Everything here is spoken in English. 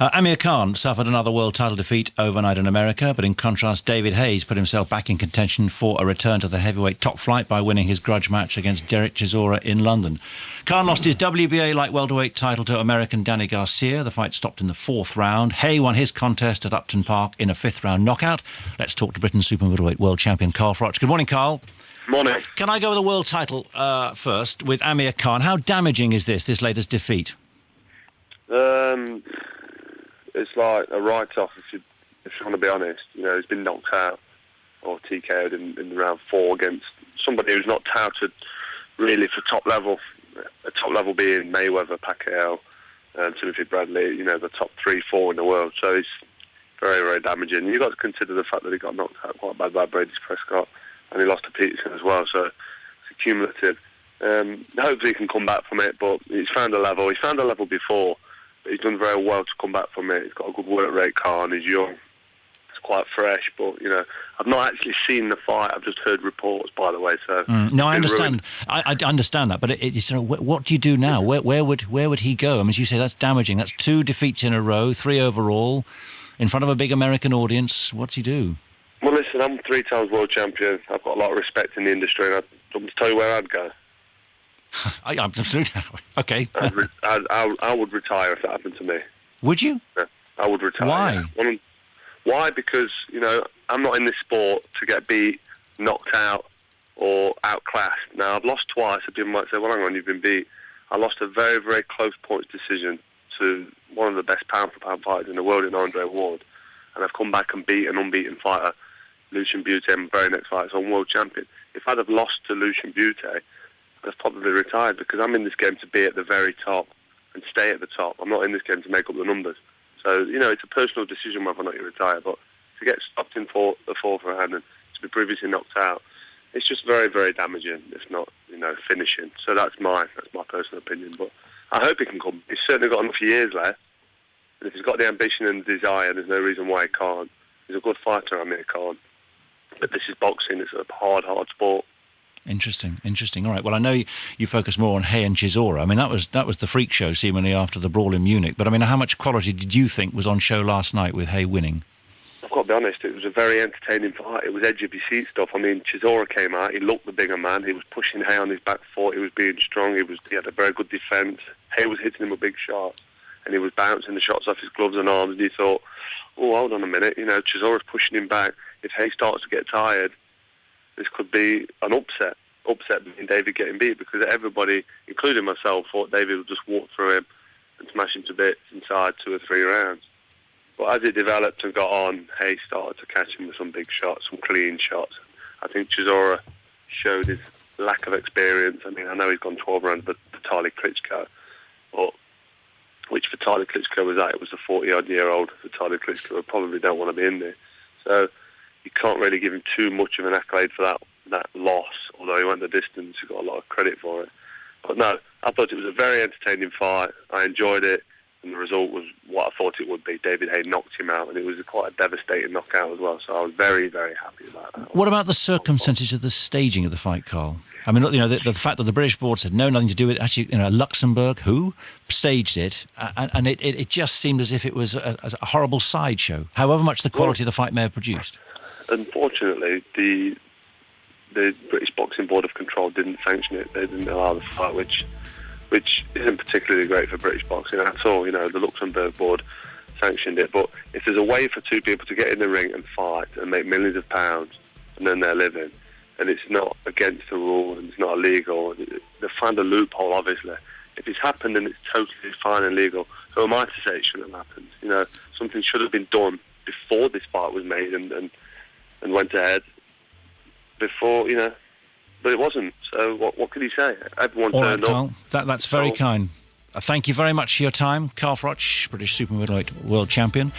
Amir Khan suffered another world title defeat overnight in America, but in contrast, David Hayes put himself back in contention for a return to the heavyweight top flight by winning his grudge match against Derek Chisora in London. Khan lost his WBA light-welterweight title to American Danny Garcia. The fight stopped in the fourth round. Hay won his contest at Upton Park in a fifth-round knockout. Let's talk to Britain's super middleweight world champion, Carl Froch. Good morning, Carl. Morning. Can I go with the world title first with Amir Khan? How damaging is this latest defeat? It's like a write-off if you want to be honest. You know, he's been knocked out or TKO'd in round 4 against somebody who's not touted really for top level. A top level being Mayweather, Pacquiao, and Timothy Bradley. You know, the top 3-4 in the world. So it's very, very damaging. You've got to consider the fact that he got knocked out quite bad by Brady Prescott, and he lost to Peterson as well. So it's cumulative. Hopefully he can come back from it, but he's found a level. He's found a level before. He's done very well to come back from it. He's got a good work rate, Khan. He's young. It's quite fresh, but, you know, I've not actually seen the fight. I've just heard reports, by the way. So no, I understand. I understand that, but what do you do now? Where would he go? I mean, as you say, that's damaging. That's 2 defeats in a row, 3 overall, in front of a big American audience. What's he do? Well, listen, I'm 3 times world champion. I've got a lot of respect in the industry, and I'm to tell you where I'd go. I'm absolutely okay. I would retire if that happened to me. Would you? Yeah, I would retire. Why? Yeah. Why? Because, you know, I'm not in this sport to get beat, knocked out, or outclassed. Now, I've lost twice. People might say, well, hang on, you've been beat. I lost a very, very close points decision to one of the best pound-for-pound fighters in the world in Andre Ward. And I've come back and beat an unbeaten fighter, Lucian Bute, in the very next fight, so I'm world champion. If I'd have lost to Lucian Bute, I've probably retired, because I'm in this game to be at the very top and stay at the top. I'm not in this game to make up the numbers. So, you know, it's a personal decision whether or not you retire, but to get stopped in the fourth round and to be previously knocked out, it's just very, very damaging, if not, you know, finishing. So that's my personal opinion. But I hope he can come. He's certainly got enough years left. And if he's got the ambition and the desire, there's no reason why he can't. He's a good fighter, Amir Khan. But this is boxing. It's a hard sport. Interesting. All right. Well, I know you focus more on Hay and Chisora. I mean, that was the freak show, seemingly, after the brawl in Munich. But, I mean, how much quality did you think was on show last night with Hay winning? I've got to be honest, it was a very entertaining fight. It was edge-of-your-seat stuff. I mean, Chisora came out. He looked the bigger man. He was pushing Hay on his back foot. He was being strong. He had a very good defence. Hay was hitting him with big shots. And he was bouncing the shots off his gloves and arms. And he thought, oh, hold on a minute. You know, Chisora's pushing him back. If Hay starts to get tired, this could be an upset between David getting beat, because everybody, including myself, thought David would just walk through him and smash him to bits inside 2 or 3 rounds. But as it developed and got on, Hay started to catch him with some big shots, some clean shots. I think Chisora showed his lack of experience. I mean, I know he's gone 12 rounds with Vitaly Klitschko, but which Vitaly Klitschko was at? It was a 40-odd-year-old Vitaly Klitschko who probably don't want to be in there. So you can't really give him too much of an accolade for that loss, although he went the distance. He got a lot of credit for it. But no, I thought it was a very entertaining fight. I enjoyed it, and the result was what I thought it would be. David Hay knocked him out, and it was quite a devastating knockout as well, so I was very, very happy about that. What about the circumstances of the staging of the fight, Carl? I mean, you know, the fact that the British board said no, nothing to do with it. Actually, you know, Luxembourg, who staged it, and it just seemed as if it was a horrible sideshow, however much the quality of the fight may have produced. Unfortunately, the British Boxing Board of Control didn't sanction it. They didn't allow the fight, which isn't particularly great for British boxing at all. You know, the Luxembourg board sanctioned it. But if there's a way for 2 people to get in the ring and fight and make millions of pounds and then they're living, and it's not against the rule and it's not illegal, they find a loophole, obviously. If it's happened and it's totally fine and legal, who am I to say it shouldn't have happened? You know, something should have been done before this fight was made and went ahead. Before, you know, but it wasn't. So what could he say? Everyone turned up. All right, Carl, that's very kind. Thank you very much for your time. Carl Froch, British super middleweight world champion.